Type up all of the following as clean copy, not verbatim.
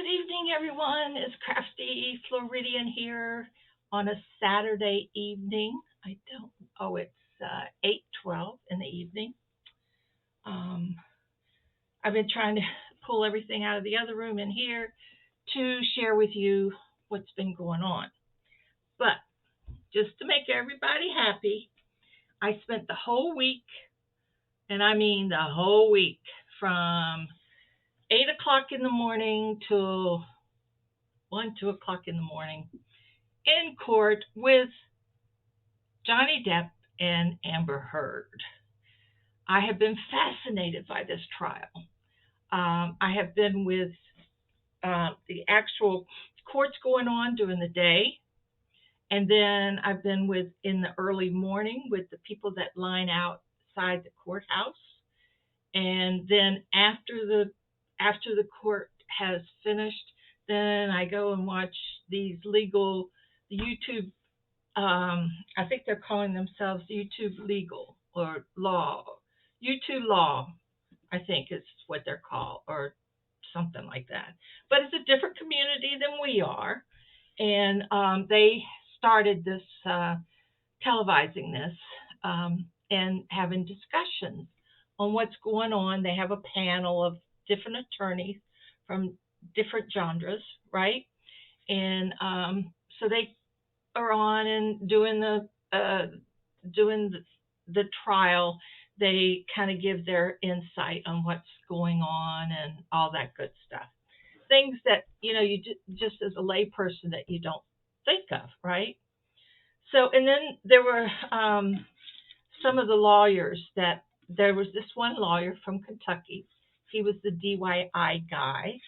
evening, everyone. It's Crafty Floridian here on a Saturday evening. I don't. Oh, it's 8:12 in the evening. Um, I've been trying to pull everything out of the other room in here to share with you what's been going on. But just to make everybody happy, I spent the whole week, and I mean the whole week, from 8 o'clock in the morning till 2 o'clock in the morning in court with Johnny Depp and Amber Heard. I have been fascinated by this trial. I have been with the actual courts going on during the day, and then I've been with in the early morning with the people that line outside the courthouse, and then after the court has finished, then I go and watch these legal YouTube. I think they're calling themselves YouTube Legal or Law. YouTube Law, I think is what they're called, or something like that. But it's a different community than we are, and they started this televising this and having discussions on what's going on. They have a panel of different attorneys from different genres, right? And so they are on and doing the trial. They kind of give their insight on what's going on and all that good stuff. Things that you just as a layperson that you don't think of, right? So, and then there were some of the lawyers that there was this one lawyer from Kentucky. He was the DIY guy.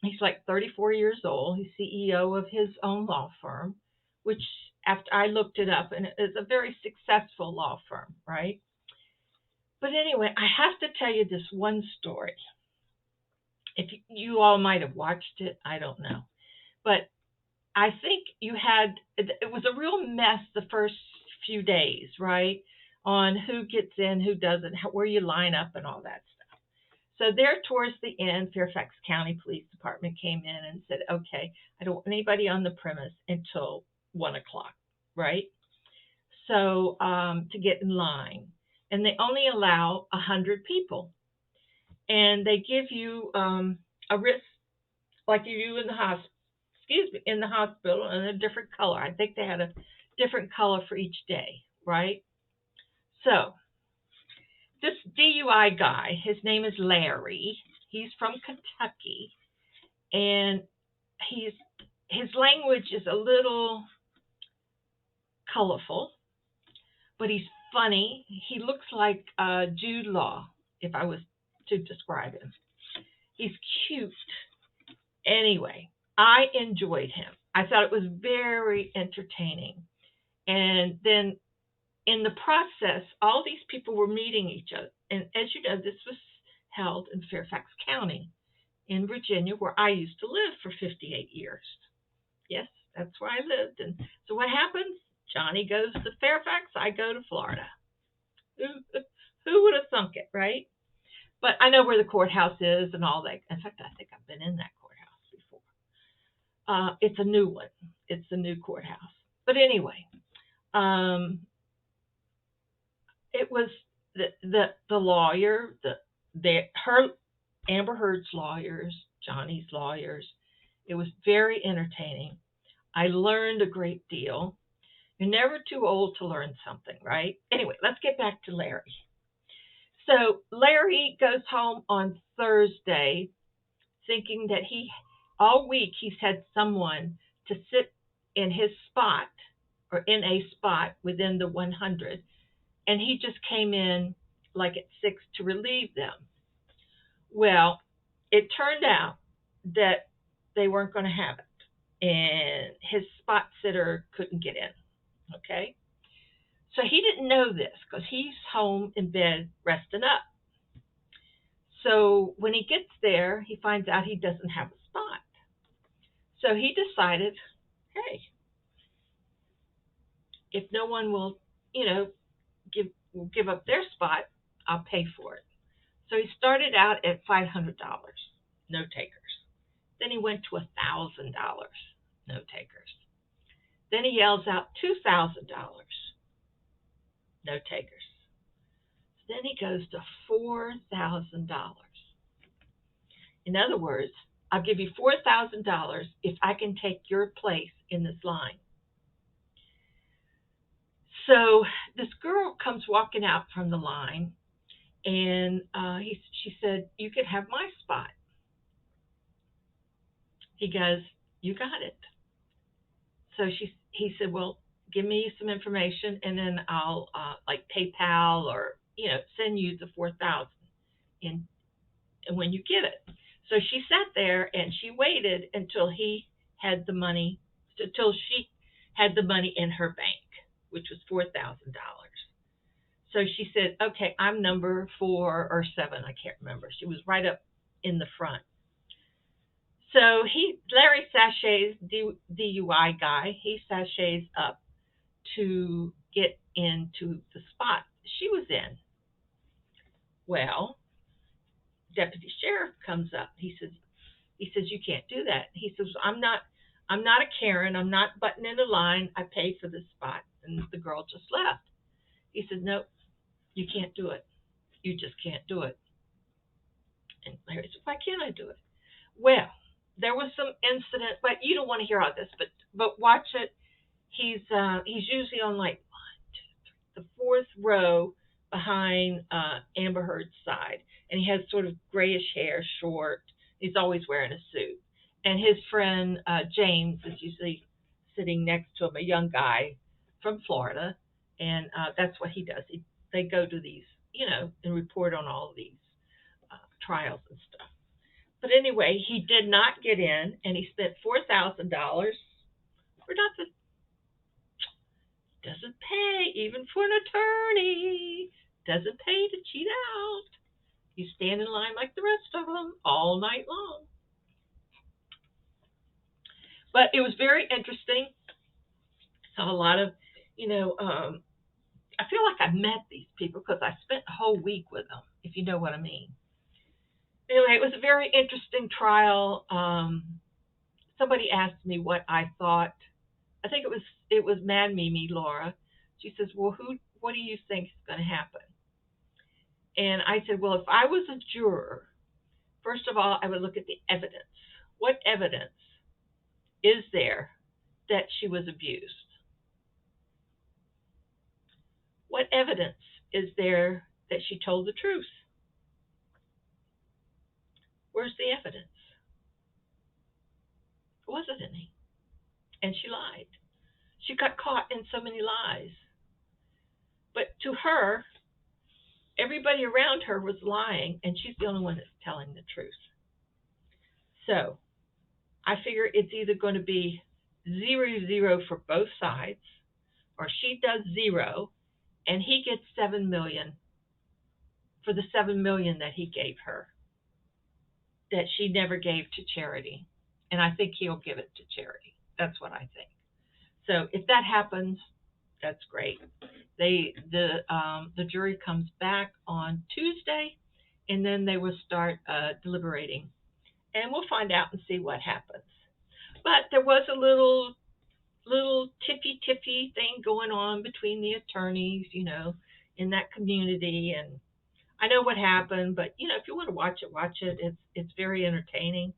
He's like 34 years old. He's CEO of his own law firm, which after I looked it up, and it's a very successful law firm, right? But anyway, I have to tell you this one story. If you all might have watched it, I don't know. But I think it was a real mess the first few days, right? On who gets in, who doesn't, where you line up and all that stuff. So there towards the end, Fairfax County Police Department came in and said, okay, I don't want anybody on the premise until 1 o'clock, right? So to get in line. And they only allow 100 people. And they give you a wrist like you do in the hospital, in a different color. I think they had a different color for each day, right? So this DUI guy, his name is Larry. He's from Kentucky, and his language is a little colorful, but he's funny. He looks like Jude Law, if I was to describe him. He's cute. Anyway, I enjoyed him. I thought it was very entertaining. And then in the process, all these people were meeting each other. And as you know, this was held in Fairfax County in Virginia, where I used to live for 58 years. Yes, that's where I lived. And so what happens? Johnny goes to Fairfax, I go to Florida. Who would have thunk it, right? But I know where the courthouse is and all that. In fact, I think I've been in that courthouse before. It's a new one. It's a new courthouse. But anyway, it was the lawyer, Amber Heard's lawyers, Johnny's lawyers. It was very entertaining. I learned a great deal. You're never too old to learn something, right? Anyway, let's get back to Larry. So Larry goes home on Thursday thinking that all week he's had someone to sit in his spot or in a spot within the 100. And he just came in like at 6 to relieve them. Well, it turned out that they weren't going to have it. And his spot sitter couldn't get in. Okay? So he didn't know this because he's home in bed resting up. So when he gets there, he finds out he doesn't have a spot. So he decided, hey, if no one will, give up their spot, I'll pay for it. So he started out at $500. no takers. Then he went to $1,000, no takers. Then he yells out $2,000, no takers. Then he goes to $4,000. In other words, I'll give you $4,000 if I can take your place in this line. So this girl comes walking out from the line, and she said, "You could have my spot." He goes, "You got it." So he said, "Well, give me some information, and then I'll like PayPal or send you the 4,000 in when you get it." So she sat there and she waited until he had the money, until she had the money in her bank, which was $4,000. So she said, "Okay, I'm number 4 or 7. I can't remember." She was right up in the front. So Larry sachets, DUI guy, he sachets up to get into the spot she was in. Well, deputy sheriff comes up. He says, "You can't do that." He says, I'm not a Karen. I'm not butting in a line. I paid for this spot." And the girl just left. He said, "Nope, you can't do it. You just can't do it." And Larry said, "Why can't I do it?" Well, there was some incident, but you don't want to hear all this, but watch it. He's usually on like the fourth row behind Amber Heard's side, and he has sort of grayish hair, short. He's always wearing a suit, and his friend James is usually sitting next to him, a young guy from Florida, and that's what he does. They go to these, and report on all of these trials and stuff. But anyway, he did not get in, and he spent $4,000 for nothing. Doesn't pay, even for an attorney. Doesn't pay to cheat out. You stand in line like the rest of them all night long. But it was very interesting. Saw a lot of, I feel like I met these people because I spent a whole week with them, if you know what I mean. Anyway, it was a very interesting trial. Somebody asked me what I thought. I think it was Mad Mimi, Laura. She says, "Well, what do you think is going to happen?" And I said, "Well, if I was a juror, first of all, I would look at the evidence. What evidence is there that she was abused? What evidence is there that she told the truth? Where's the evidence? There wasn't any. And she lied. She got caught in so many lies. But to her, everybody around her was lying, and she's the only one that's telling the truth. So I figure it's either going to be 0-0 for both sides, or she does 0, and he gets $7 million for the $7 million that he gave her, that she never gave to charity. And I think he'll give it to charity. That's what I think. So if that happens, that's great. The jury comes back on Tuesday, and then they will start deliberating, and we'll find out and see what happens. But there was a little tippy thing going on between the attorneys, in that community, and I know what happened. But if you want to watch it. It's very entertaining.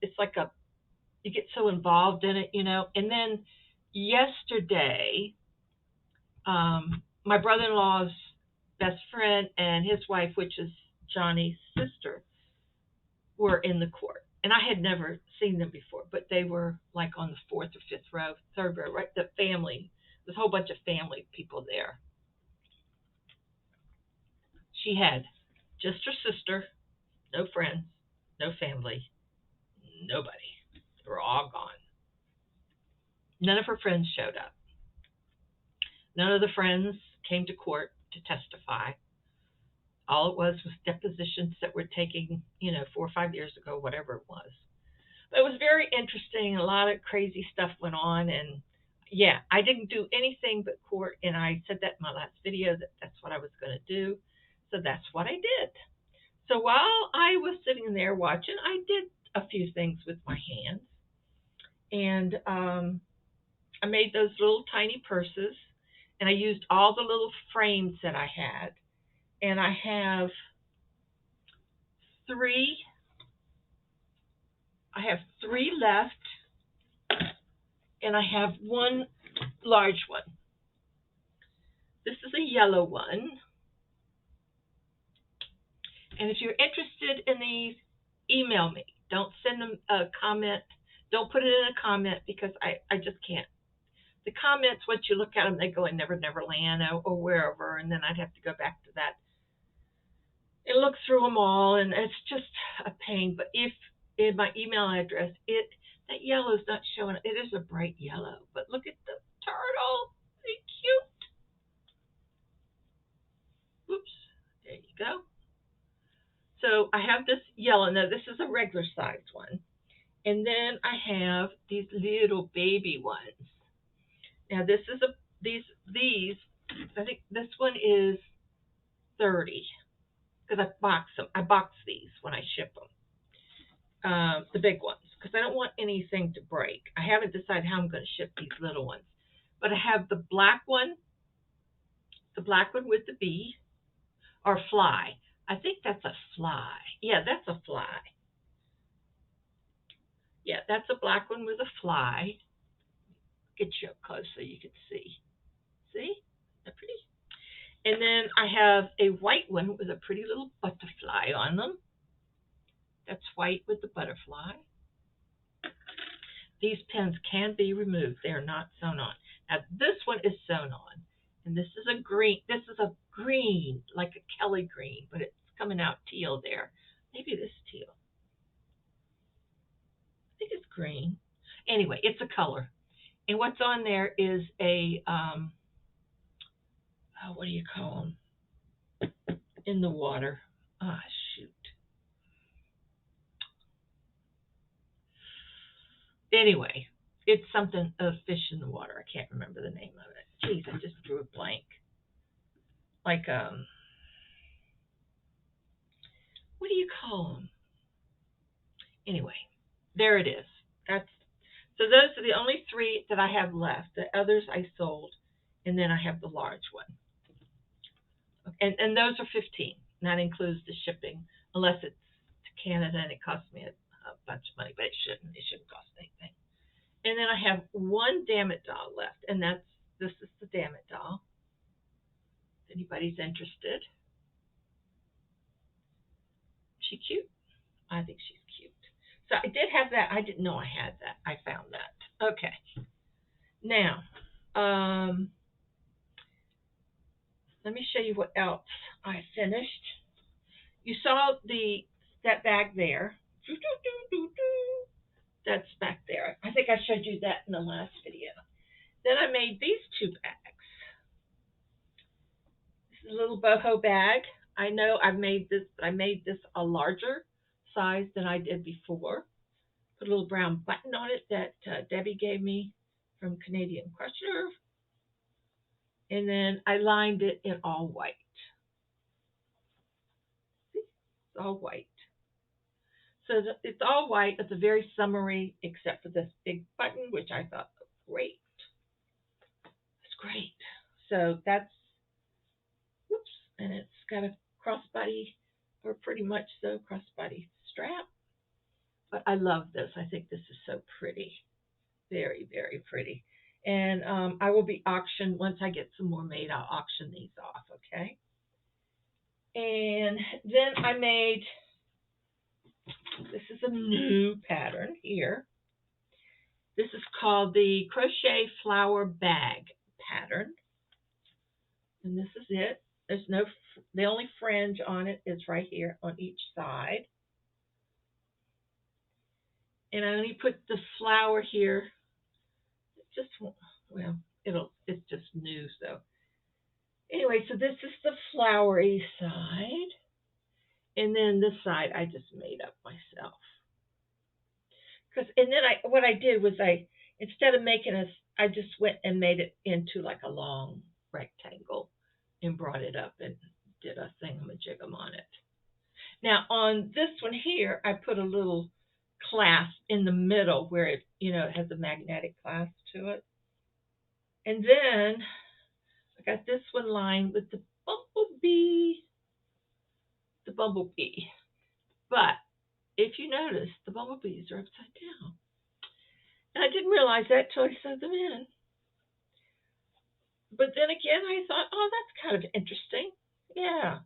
It's like you get so involved in it, And then yesterday, my brother-in-law's best friend and his wife, which is Johnny's sister, were in the court. And I had never seen them before, but they were like on the 4th or 5th row, 3rd row, right? The family, there's a whole bunch of family people there. She had just her sister, no friends, no family, nobody. They were all gone. None of her friends showed up. None of the friends came to court to testify. All it was depositions that were taken, 4 or 5 years ago, whatever it was. But it was very interesting. A lot of crazy stuff went on. And yeah, I didn't do anything but court. And I said that in my last video, that's what I was going to do. So that's what I did. So while I was sitting there watching, I did a few things with my hands. And I made those little tiny purses. And I used all the little frames that I had. And I have three. I have three left. And I have one large one. This is a yellow one. And if you're interested in these, email me. Don't send them a comment. Don't put it in a comment because I just can't. The comments, once you look at them, they go in Never Never Land or wherever, and then I'd have to go back to that and look through them all, and it's just a pain. But if in my email address, that yellow is not showing. It is a bright yellow, but look at the turtle. It's cute. Oops. There you go. So I have this yellow. Now this is a regular sized one. And then I have these little baby ones. Now this is these I think this one is 30 because I box them. I box these when I ship them. The big ones because I don't want anything to break. I haven't decided how I'm going to ship these little ones. But I have the black one with the bee or fly. I think that's a fly. Yeah, that's a fly. Yeah, that's a black one with a fly. Get you up close so you can see. See? They're pretty. And then I have a white one with a pretty little butterfly on them. That's white with the butterfly. These pins can be removed. They are not sewn on. Now this one is sewn on. And this is a green. This is a green, like a Kelly green, but it's coming out teal there. Maybe this teal. I think it's green. Anyway, it's a color. And what's on there is a, what do you call them? In the water. Ah, shoot. Anyway, it's something, a fish in the water. I can't remember the name of it. Jeez, I just drew a blank. Like, what do you call them? Anyway, there it is. So those are the only three that I have left. The others I sold, and then I have the large one. And those are 15. And that includes the shipping, unless it's to Canada and it costs me a bunch of money, but it shouldn't. It shouldn't cost anything. And then I have one Dammit doll left, and this is the Dammit doll. If anybody's interested. She cute? I think she's cute. So I did have that. I didn't know I had that. I found that. Okay. Now, let me show you what else I finished. You saw that bag there. That's back there. I think I showed you that in the last video. Then I made these two bags. This is a little boho bag. I know I've made this, but I made this a larger size than I did before. Put a little brown button on it that Debbie gave me from Canadian Crochet. And then I lined it in all white. See? It's all white. So it's all white. It's a very summery, except for this big button, which I thought was great. It's great. So that's, whoops, and it's got a crossbody, or pretty much so, crossbody strap. But I love this. I think this is so pretty. Very, very pretty. And I will be auctioned, once I get some more made, I'll auction these off, okay? And then I made, this is a new pattern here. This is called the Crochet Flower Bag pattern. And this is it. There's no, the only fringe on it is right here on each side. And I only put the flower here. Just, well, it's just new, so. Anyway, so this is the flowery side. And then this side I just made up myself. And then what I did was instead of making I just went and made it into like a long rectangle and brought it up and did a thingamajigam on it. Now on this one here, I put a little clasp in the middle where it, it has a magnetic clasp to it. And then I got this one lined with the bumblebee. But if you notice, the bumblebees are upside down. And I didn't realize that till I sewed them in. But then again, I thought, oh, that's kind of interesting. Yeah.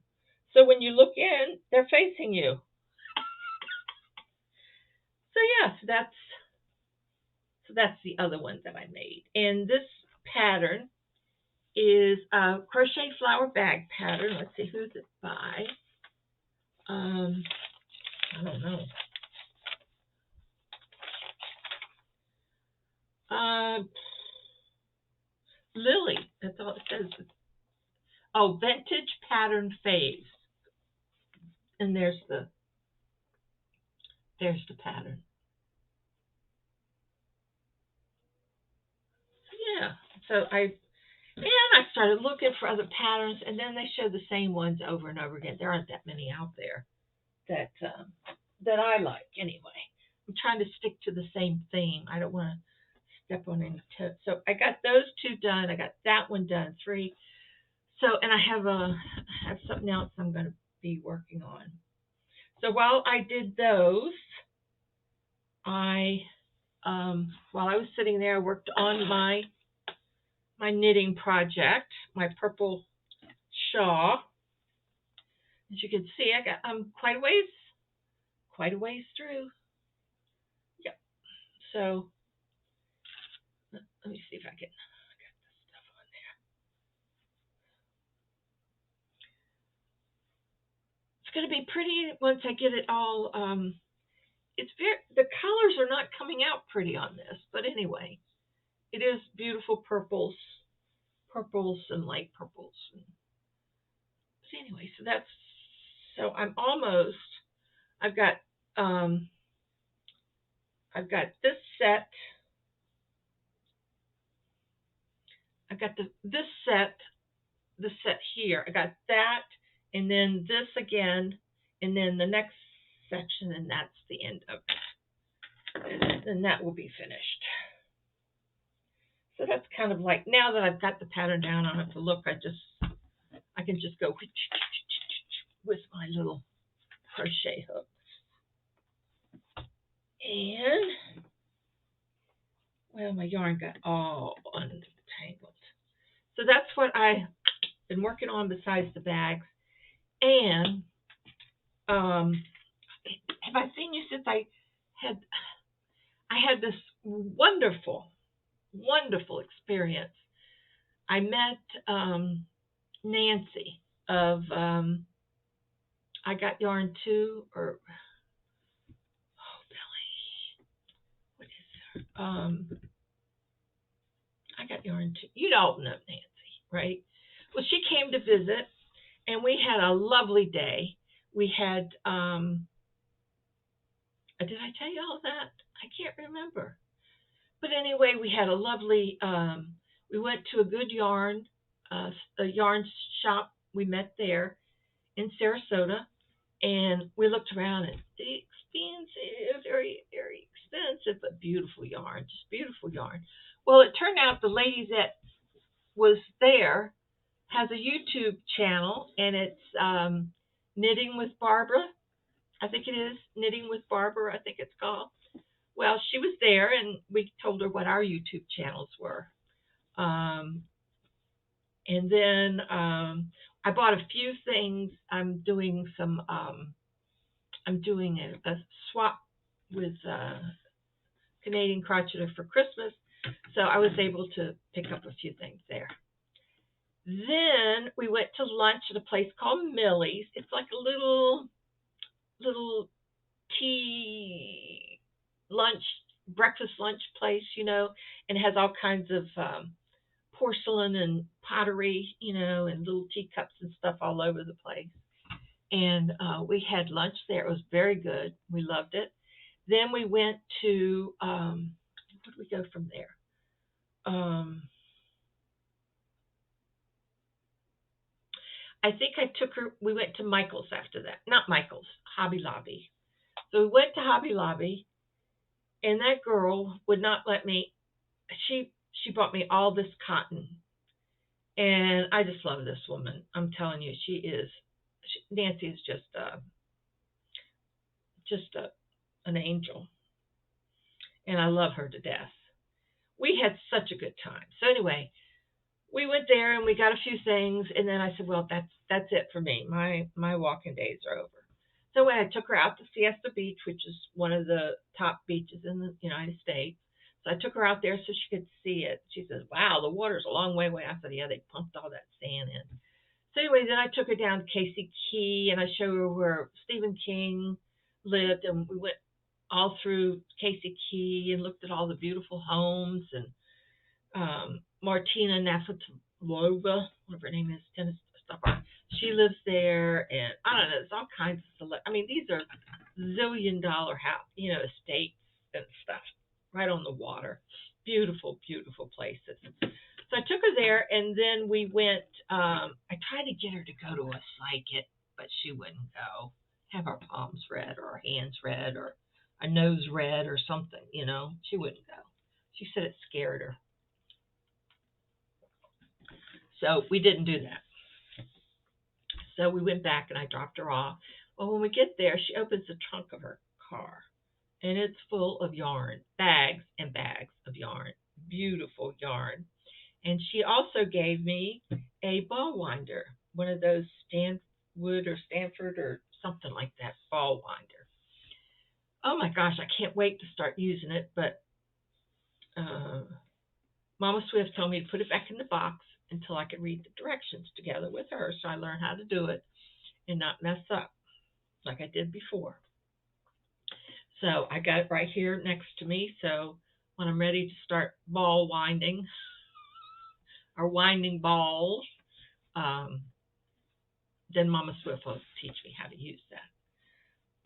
So when you look in, they're facing you. So yeah, that's the other one that I made. And this pattern is a Crochet Flower Bag pattern. Let's see, who's it by? I don't know. Lily. That's all it says. Oh, Vintage Pattern Phase. And there's the pattern. Yeah. So I started looking for other patterns, and then they show the same ones over and over again. There aren't that many out there that I like anyway. I'm trying to stick to the same theme. I don't want to step on any toes. So I got those two done. I got that one done, 3. So, and I have something else I'm going to be working on. So while I did those, while I was sitting there, I worked on my knitting project, my purple shawl. As you can see, I'm quite a ways through. Yep. So let me see if I can get this stuff on there. It's going to be pretty once I get it all. The colors are not coming out pretty on this, but anyway, it is beautiful purples and light purples. So anyway, so I'm almost. I've got this set. I've got this set here. I got that, and then this again, and then the next section, and that's the end of it. And then that will be finished. So that's kind of like, now that I've got the pattern down, I don't have to look. I can just go with my little crochet hook. And, well, my yarn got all untangled. So that's what I've been working on besides the bags. And have I seen you since I had this wonderful experience. I met Nancy of I Got Yarn Too, or Billie, what is her? I Got Yarn Too. You all know Nancy, right? Well, she came to visit, and we had a lovely day. We had did I tell you all that? I can't remember. But anyway, we had a lovely. We went to a good yarn, a yarn shop. We met there in Sarasota, and we looked around, and expensive, very, very expensive, but beautiful yarn, just beautiful yarn. Well, it turned out the lady that was there has a YouTube channel, and it's Knitting with Barbara. I think it is Knitting with Barbara. I think it's called. Well, she was there, and we told her what our YouTube channels were. And then I bought a few things. I'm doing a swap with Canadian Crocheter for Christmas, so I was able to pick up a few things there. Then we went to lunch at a place called Millie's. It's like a little tea breakfast lunch place, and has all kinds of porcelain and pottery, and little teacups and stuff all over the place. And we had lunch there. It was very good. We loved it. Then we went to, where did we go from there? I think I took her, we went to Michael's after that. Not Michael's, Hobby Lobby. So we went to Hobby Lobby, and that girl would not let me. She bought me all this cotton, and I just love this woman. I'm telling you, Nancy is just an angel, and I love her to death. We had such a good time. So anyway, we went there and we got a few things, and then I said, well, that's it for me. My walking days are over. So I took her out to Siesta Beach, which is one of the top beaches in the United States. So I took her out there so she could see it. She says, wow, the water's a long way away. I said, yeah, they pumped all that sand in. So anyway, then I took her down to Casey Key, and I showed her where Stephen King lived, and we went all through Casey Key and looked at all the beautiful homes, and Martina Navratilova, whatever her name is, tennis star. She lives there, and I don't know, there's all kinds of these are zillion-dollar house, estates and stuff, right on the water. Beautiful, beautiful places. So I took her there, and then we went. I tried to get her to go to a psychic, but she wouldn't go. Have her palms read, or her hands read, or a nose read, or something. She wouldn't go. She said it scared her. So we didn't do that. So we went back and I dropped her off. Well, when we get there, she opens the trunk of her car, and it's full of yarn, bags and bags of yarn, beautiful yarn. And she also gave me a ball winder, one of those Stanwood or Stanford or something like that ball winder. Oh my gosh, I can't wait to start using it, but Mama Swift told me to put it back in the box until I could read the directions together with her, so I learned how to do it and not mess up like I did before. So I got it right here next to me, so when I'm ready to start ball winding or winding balls, then Mama Swift will teach me how to use that.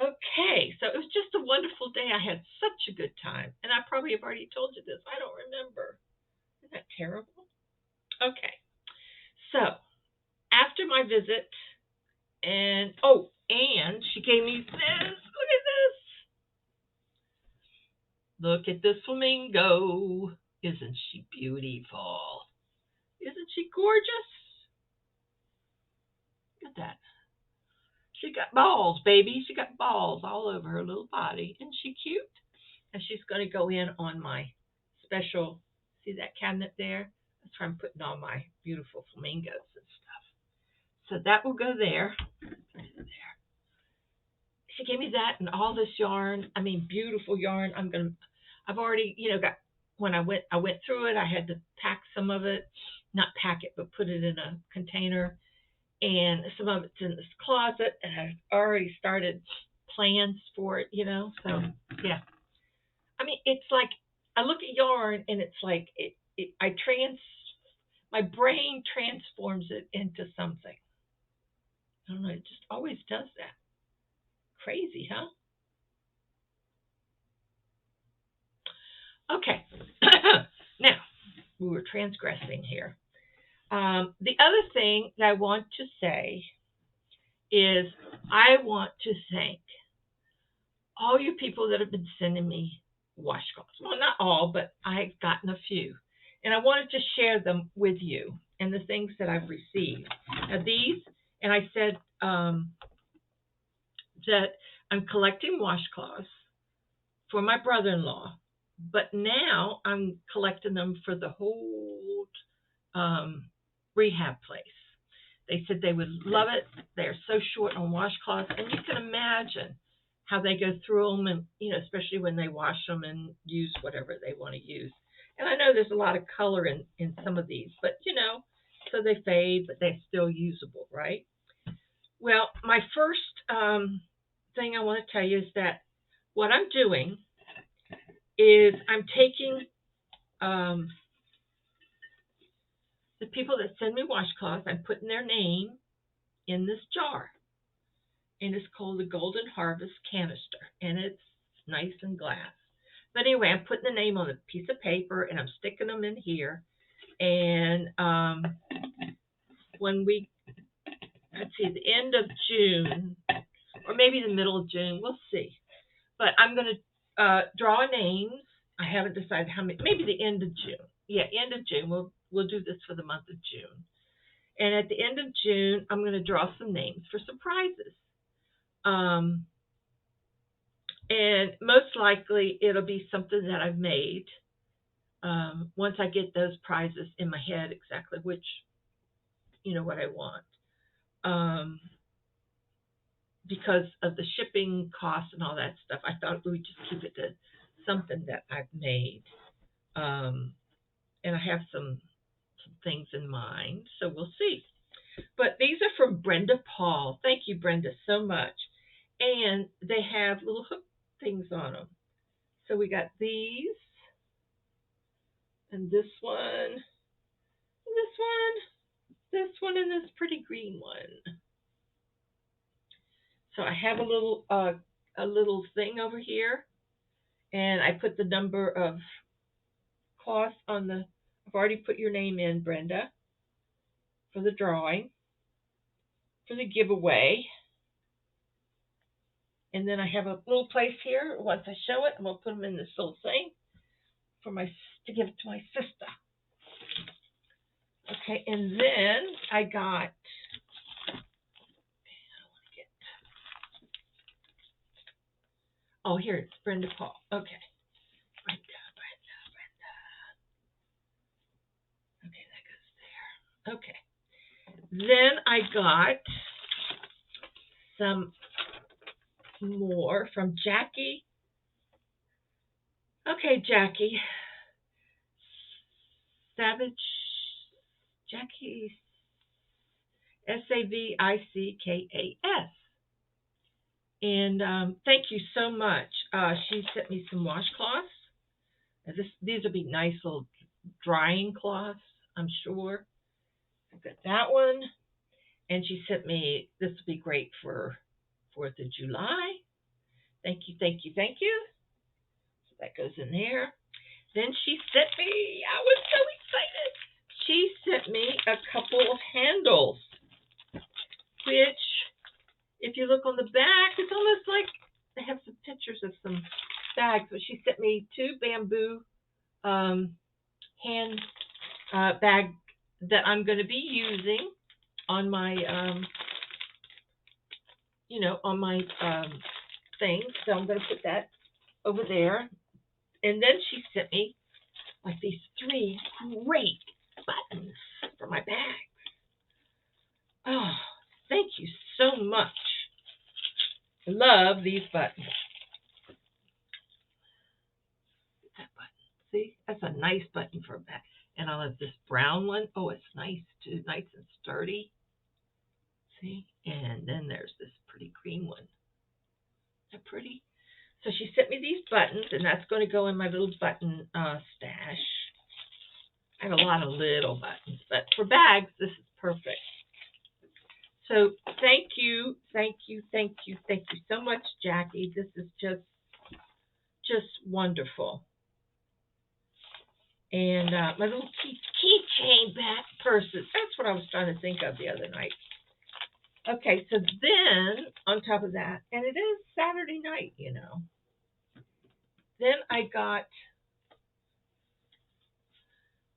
Okay, so it was just a wonderful day. I had such a good time, and I probably have already told you this. I don't remember. Isn't that terrible? Okay, so after my visit, and she gave me this. Look at this flamingo. Isn't she beautiful? Isn't she gorgeous? Look at that. She got balls, baby. She got balls all over her little body. Isn't she cute? And she's going to go in on my special, see that cabinet there? That's where I'm putting all my beautiful flamingos and stuff. So that will go there. She gave me that and all this yarn. Beautiful yarn. I've already, got, when I went through it, I had to pack some of it, not pack it, but put it in a container. And some of it's in this closet, and I've already started plans for it, so yeah. It's like I look at yarn, and it's like my brain transforms it into something. I don't know, it just always does that. Crazy, huh? Okay. Now, we were transgressing here. The other thing that I want to say is I want to thank all you people that have been sending me washcloths. Well, not all, but I've gotten a few. And I wanted to share them with you and the things that I've received. Now these, and I said that I'm collecting washcloths for my brother-in-law, but now I'm collecting them for the whole rehab place. They said they would love it. They're so short on washcloths, and you can imagine how they go through them, and especially when they wash them and use whatever they want to use. And I know there's a lot of color in some of these, but so they fade, but they're still usable, right? Well, my first thing I want to tell you is that what I'm doing is I'm taking the people that send me washcloths, I'm putting their name in this jar. And it's called the Golden Harvest Canister. And it's nice and glass. But anyway, I'm putting the name on a piece of paper, and I'm sticking them in here. And when the end of June, or maybe the middle of June. We'll see. But I'm going to draw names. I haven't decided how many. Maybe the end of June. Yeah, end of June. We'll do this for the month of June. And at the end of June, I'm going to draw some names for surprises. And most likely it'll be something that I've made. Once I get those prizes in my head, exactly which, what I want. Because of the shipping costs and all that stuff, I thought we would just keep it to something that I've made. And I have some things in mind, so we'll see. But these are from Brenda Paul. Thank you, Brenda, so much. And they have little hook things on them. So we got these, and this one, this one, and this pretty green one. So I have a little thing over here, and I put the number of cloths on the. I've already put your name in, Brenda, for the drawing, for the giveaway. And then I have a little place here. Once I show it, I'm going to put them in this little thing to give it to my sister. Okay, and then I got. Oh, here it's Brenda Paul. Okay, Brenda. Okay, that goes there. Okay, then I got some more from Jackie. Okay, Jackie. Savage. Jackie. Savickas. And thank you so much. She sent me some washcloths. These will be nice little drying cloths, I'm sure. I've got that one. And she sent me, this will be great for 4th of July. Thank you, thank you, thank you. So that goes in there. Then she sent me, I was so excited. She sent me a couple of handles, which, if you look on the back, it's almost like they have some pictures of some bags. But she sent me 2 bamboo hand bag that I'm going to be using on my, on my thing. So I'm going to put that over there. And then she sent me like these 3 great buttons for my bag. Oh, thank you so much. I love these buttons. That button. See, that's a nice button for a bag. And I love this brown one. Oh, it's nice too, nice and sturdy. See, and then there's this pretty green one. Isn't that pretty? So she sent me these buttons, and that's going to go in my little button stash. I have a lot of little buttons, but for bags, this is perfect. So thank you so much, Jackie. This is just wonderful. And my little keychain back purses. That's what I was trying to think of the other night. Okay, so then on top of that, and it is Saturday night, Then I got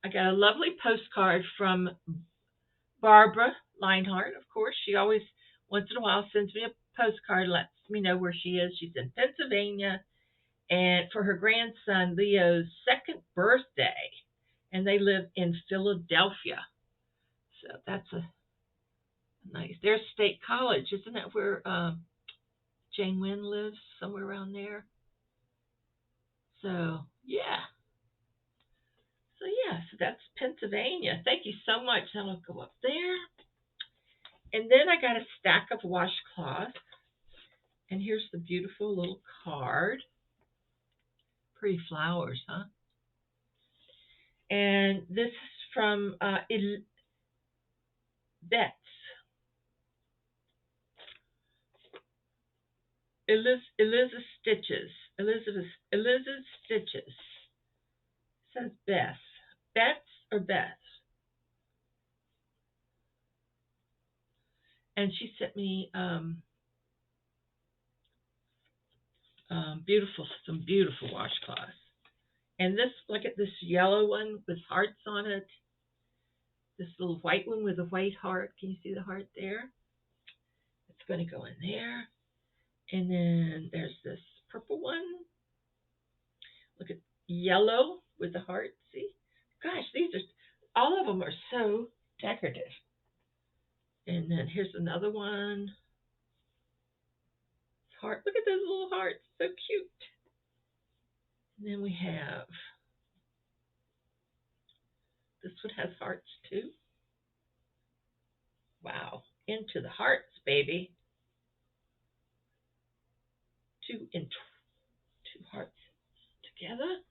a lovely postcard from Barbara Leinhardt, of course. She always, once in a while, sends me a postcard, lets me know where she is. She's in Pennsylvania, and for her grandson Leo's 2nd birthday, and they live in Philadelphia. So that's a nice. There's State College, isn't that where Jane Wynn lives? Somewhere around there. So yeah. So that's Pennsylvania. Thank you so much. Then I'll go up there. And then I got a stack of washcloths. And here's the beautiful little card. Pretty flowers, huh? And this is from Betts. Elizabeth Stitches. Elizabeth Stitches. It says Beth. Betts or Beth? And she sent me Beautiful, some beautiful washcloths. And this, look at this yellow one with hearts on it. This little white one with a white heart. Can you see the heart there? It's going to go in there. And then there's this purple one. Look at yellow with the heart. See? Gosh, all of them are so decorative. And then here's another one. Heart. Look at those little hearts. So cute. And then we have, this one has hearts too. Wow. Into the hearts, baby. Two hearts together.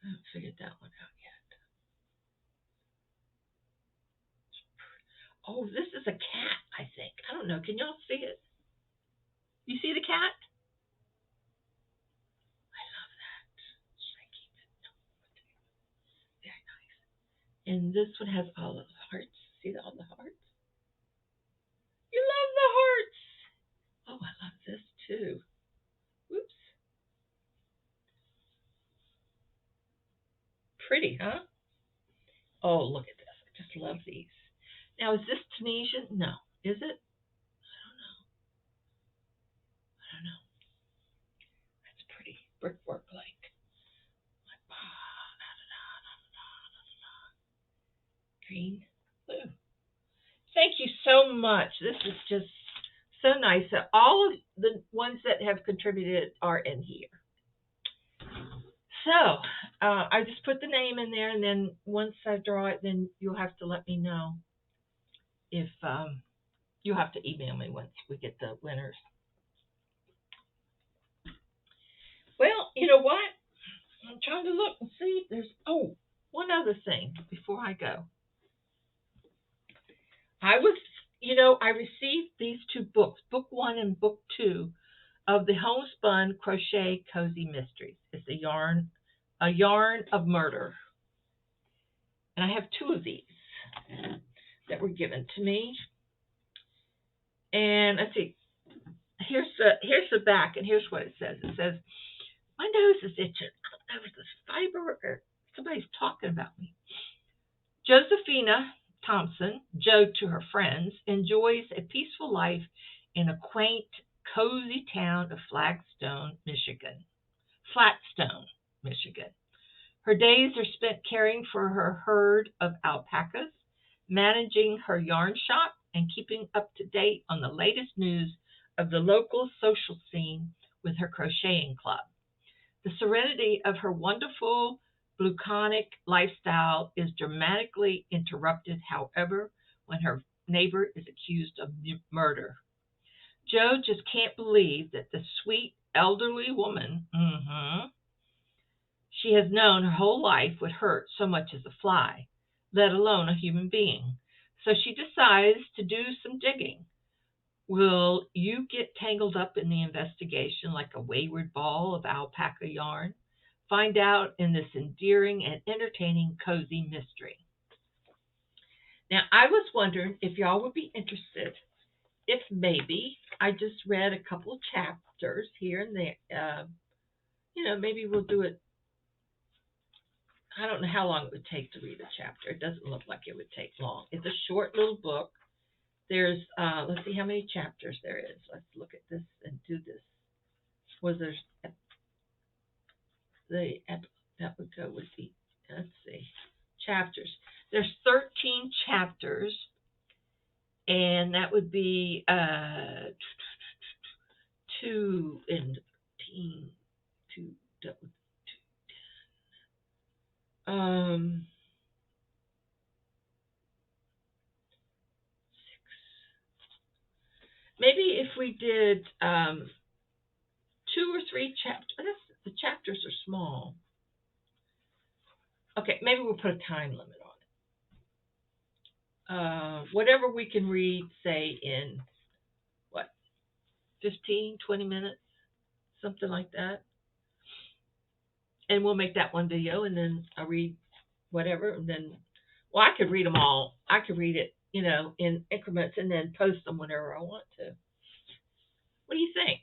I haven't figured that one out yet. Oh, this is a cat, I think. I don't know. Can y'all see it? You see the cat? I love that. Should I keep it? No. Very nice. And this one has all of the hearts. See all the hearts? You love the hearts. Oh, I love this too. Whoops. Pretty, huh? Oh, look at this. I just love these. Now, is this Tunisian? No. Is it? I don't know. That's pretty. Brickwork like. Green. Blue. Thank you so much. This is just so nice. All of the ones that have contributed are in here. So I just put the name in there, and then once I draw it, then you'll have to let me know if you'll have to email me once we get the winners. Well, you know what? I'm trying to look and see if there's, one other thing before I go. I received these two books, book 1 and book 2, of the Homespun Crochet Cozy Mysteries. It's a yarn of murder. And I have 2 of these that were given to me. And let's see, here's the back, and here's what it says. It says, my nose is itching. I don't know if it's this fiber or somebody's talking about me. Josephina Thompson, Jo to her friends, enjoys a peaceful life in a quaint, cozy town of Flatstone, Michigan. Her days are spent caring for her herd of alpacas, managing her yarn shop, and keeping up to date on the latest news of the local social scene with her crocheting club. The serenity of her wonderful bucolic lifestyle is dramatically interrupted, however, when her neighbor is accused of murder. Jo just can't believe that the sweet elderly woman she has known her whole life would hurt so much as a fly, let alone a human being. So she decides to do some digging. Will you get tangled up in the investigation like a wayward ball of alpaca yarn? Find out in this endearing and entertaining cozy mystery. Now, I was wondering if y'all would be interested if maybe I just read a couple chapters here and there. Maybe we'll do it. I don't know how long it would take to read a chapter. It doesn't look like it would take long. It's a short little book. There's, let's see how many chapters there is. Let's look at this and do this. That would go with the, let's see, chapters. There's 13 chapters, and that would be 2 and 13, 2, 10. 6. Maybe if we did 2 or 3 chapters. The chapters are small. Okay, maybe we'll put a time limit on it. Whatever we can read, say in 15, 20 minutes, something like that. And we'll make that one video, and then I'll read whatever, and then, I could read them all. I could read it, in increments and then post them whenever I want to. What do you think?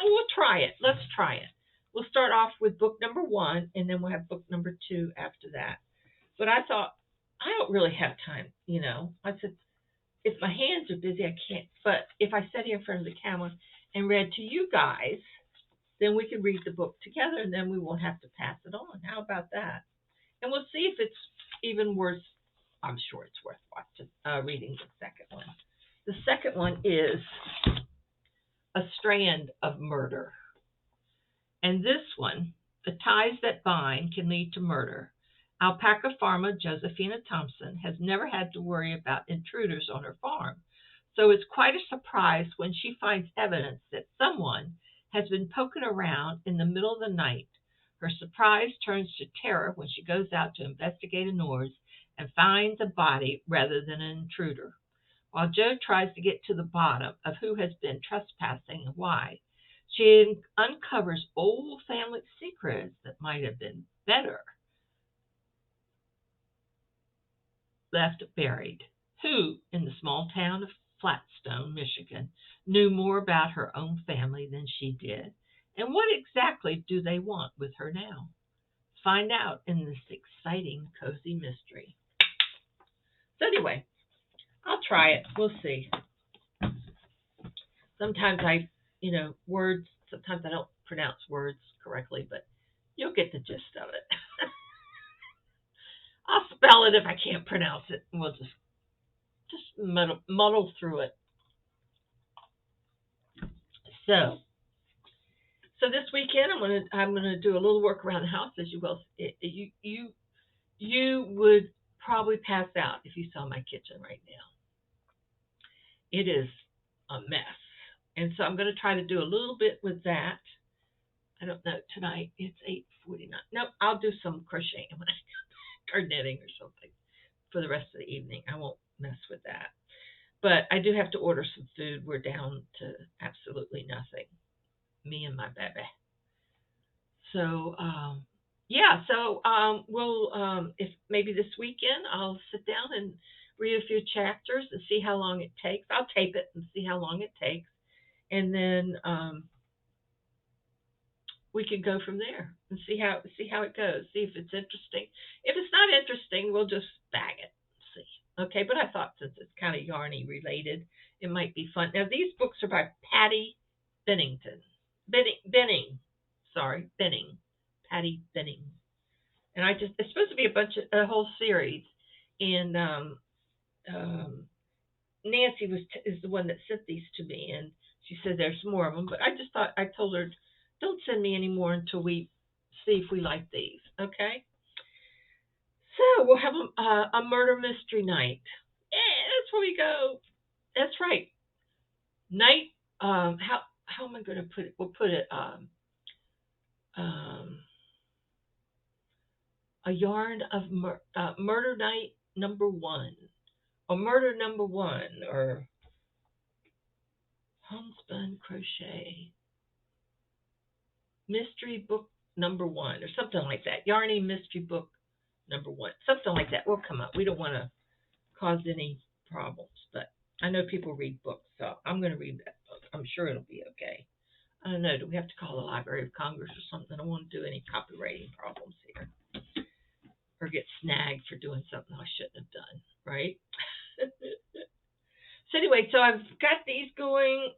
We'll try it. Let's try it. We'll start off with book number 1, and then we'll have book number 2 after that. But I thought, I don't really have time, I said, if my hands are busy, I can't. But if I sat here in front of the camera and read to you guys, then we could read the book together, and then we won't have to pass it on. How about that? And we'll see if it's even worth. I'm sure it's worth reading the second one. The second one is A Strand of Murder. And this one, the ties that bind can lead to murder. Alpaca farmer Josephina Thompson has never had to worry about intruders on her farm, so it's quite a surprise when she finds evidence that someone has been poking around in the middle of the night. Her surprise turns to terror when she goes out to investigate a noise and finds a body rather than an intruder. While Jo tries to get to the bottom of who has been trespassing and why, she uncovers old family secrets that might have been better left buried. Who, in the small town of Flatstone, Michigan, knew more about her own family than she did? And what exactly do they want with her now? Find out in this exciting, cozy mystery. So anyway, I'll try it. We'll see. Sometimes sometimes I don't pronounce words correctly, but you'll get the gist of it. I'll spell it if I can't pronounce it, and we'll just muddle through it. So this weekend I'm gonna do a little work around the house, as you will. You would probably pass out if you saw my kitchen right now. It is a mess, and so I'm gonna try to do a little bit with that. I don't know. Tonight it's 8:49. No, I'll do some crocheting or knitting or something for the rest of the evening. I won't mess with that. But I do have to order some food. We're down to absolutely nothing, me and my baby. So, we'll, if maybe this weekend, I'll sit down and read a few chapters and see how long it takes. I'll tape it and see how long it takes. And then we can go from there and see how it goes. See if it's interesting. If it's not interesting, we'll just bag it and see. Okay, but I thought since it's kind of yarny related, it might be fun. Now these books are by Patty Bennington. Benning. Patty Benning. And it's supposed to be a whole series. And Nancy is the one that sent these to me, and she said there's more of them. But I told her, don't send me any more until we see if we like these. Okay. So we'll have a murder mystery night. Yeah, that's where we go. That's right. Night. How am I going to put it? We'll put it a yarn of murder night number 1, or murder number 1, or homespun crochet mystery book number 1, or something like that. Yarny mystery book number 1, something like that. Will come up. We don't want to cause any problems, but I know people read books, so I'm going to read that book. I'm sure it'll be okay. I don't know. Do we have to call the Library of Congress or something? I don't want to do any copywriting problems here, or get snagged for doing something I shouldn't have done, right? So anyway, so I've got these going.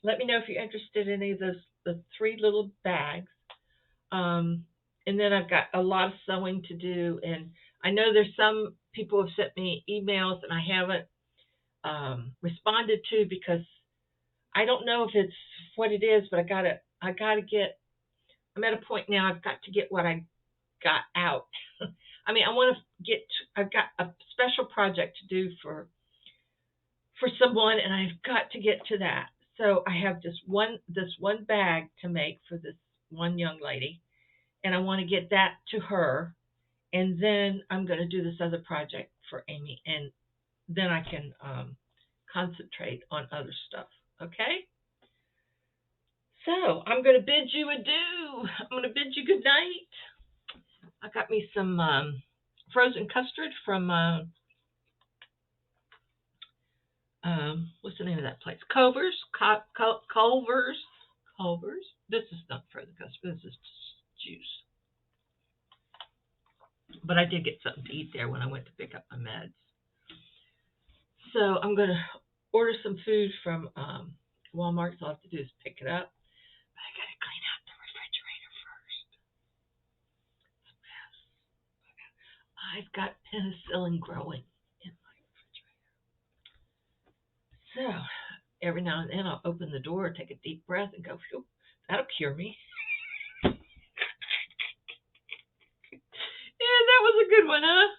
Let me know if you're interested in any of the 3 little bags. And then I've got a lot of sewing to do, and I know there's some people who have sent me emails and I haven't responded to, because I don't know if it's what it is, but I gotta get. I'm at a point now. I've got to get what I got out. I mean, I want to get. I've got a special project to do for someone, and I've got to get to that. So I have this one bag to make for this one young lady, and I want to get that to her, and then I'm going to do this other project for Amy, and then I can concentrate on other stuff. Okay? So I'm going to bid you adieu. I'm going to bid you good night. I got me some frozen custard from What's the name of that place? Culver's. Culver's. Culver's. This is not for the customer. This is juice. But I did get something to eat there when I went to pick up my meds. So I'm going to order some food from Walmart. So all I have to do is pick it up. But I got to clean out the refrigerator first. I've got penicillin growing in my refrigerator. So every now and then I'll open the door, take a deep breath, and go, phew, that'll cure me. Yeah, that was a good one, huh?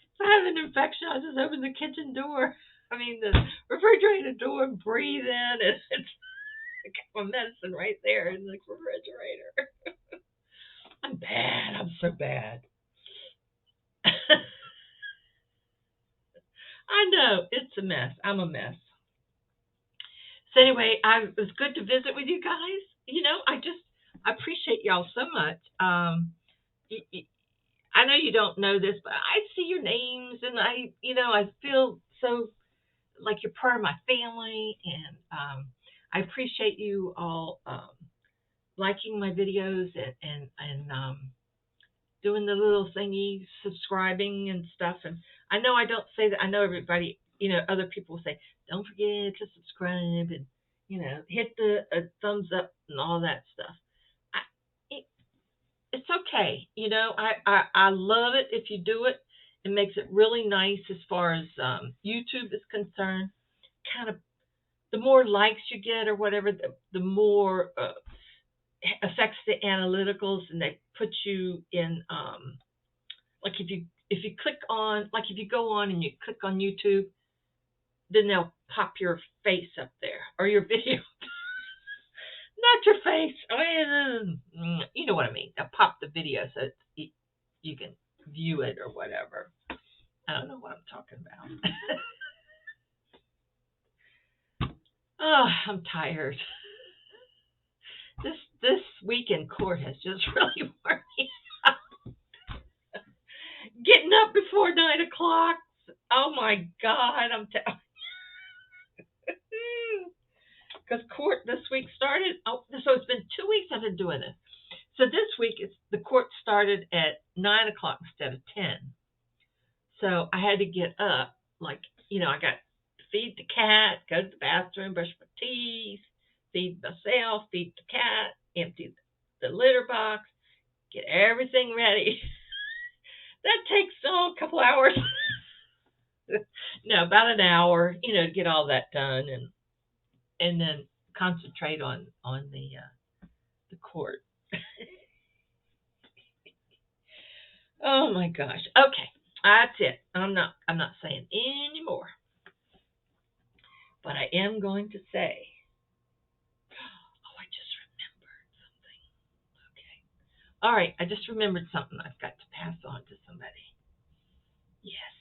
If I have an infection, I'll just open the kitchen door. The refrigerator door, and breathe in, and I got my medicine right there in the refrigerator. I'm bad. I'm so bad. I know, it's a mess. I'm a mess. So anyway, it was good to visit with you guys. I appreciate y'all so much. I know you don't know this, but I see your names, and I feel so like you're part of my family, and I appreciate you all liking my videos and doing the little thingy, subscribing and stuff. And I know I don't say that. I know everybody, other people say, don't forget to subscribe and, hit the thumbs up and all that stuff. It's okay. I love it if you do it. It makes it really nice as far as YouTube is concerned. Kind of the more likes you get or whatever, the more affects the analyticals, and they put you in like if you click on, like if you go on and you click on YouTube, then they'll pop your face up there or your video. Not your face. You know what I mean. They'll pop the video so you can view it or whatever. I don't know what I'm talking about. Oh, I'm tired. This week in court has just really worn me out. Getting up before 9 o'clock. Oh my God, I'm telling you. Because court this week started. Oh, so it's been 2 weeks I've been doing this. So this week the court started at 9 o'clock instead of 10. So I had to get up, I got to feed the cat, go to the bathroom, brush my teeth, feed myself, feed the cat, empty the litter box, get everything ready. That takes a couple hours. No, about an hour, to get all that done and then concentrate on the court. Oh my gosh. Okay. That's it. I'm not saying any more. But I am going to say, I just remembered something. Okay. All right, I just remembered something I've got to pass on to somebody. Yes,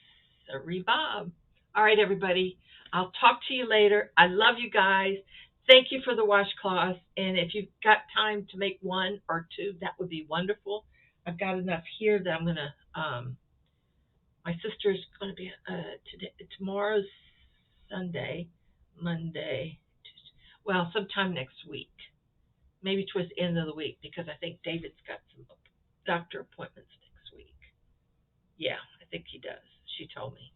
sirree Bob. All right, everybody. I'll talk to you later. I love you guys. Thank you for the washcloths. And if you've got time to make one or two, that would be wonderful. I've got enough here that I'm going to, my sister's going to be, tomorrow's Sunday, Monday, Tuesday. Well, sometime next week. Maybe towards the end of the week, because I think David's got some doctor appointments next week. Yeah, I think he does. She told me.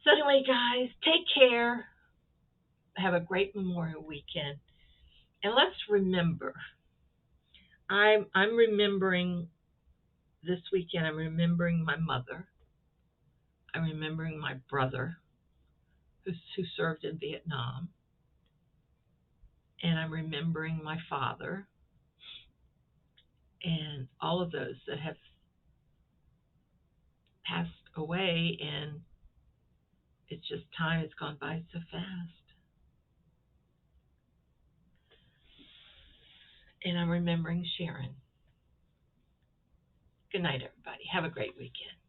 So anyway, guys, take care. Have a great Memorial weekend. And let's remember, I'm remembering this weekend, I'm remembering my mother. I'm remembering my brother who served in Vietnam. And I'm remembering my father and all of those that have passed away, and it's just time has gone by so fast. And I'm remembering Sharon. Good night, everybody. Have a great weekend.